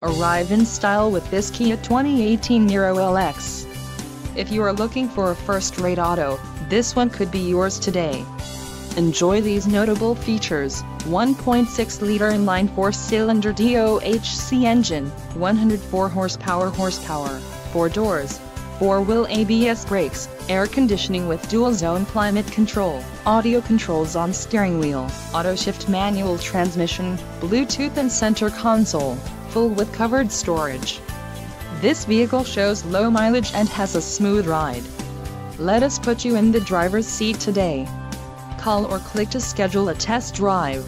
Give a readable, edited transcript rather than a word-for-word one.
Arrive in style with this Kia 2018 Niro LX. If you are looking for a first-rate auto, this one could be yours today. Enjoy these notable features: 1.6-liter inline four-cylinder DOHC engine, 104 horsepower, 4 doors, 4-wheel ABS brakes, air conditioning with dual-zone climate control, audio controls on steering wheel, auto-shift manual transmission, Bluetooth and center console, full with covered storage. This vehicle shows low mileage and has a smooth ride. Let us put you in the driver's seat today. Call or click to schedule a test drive.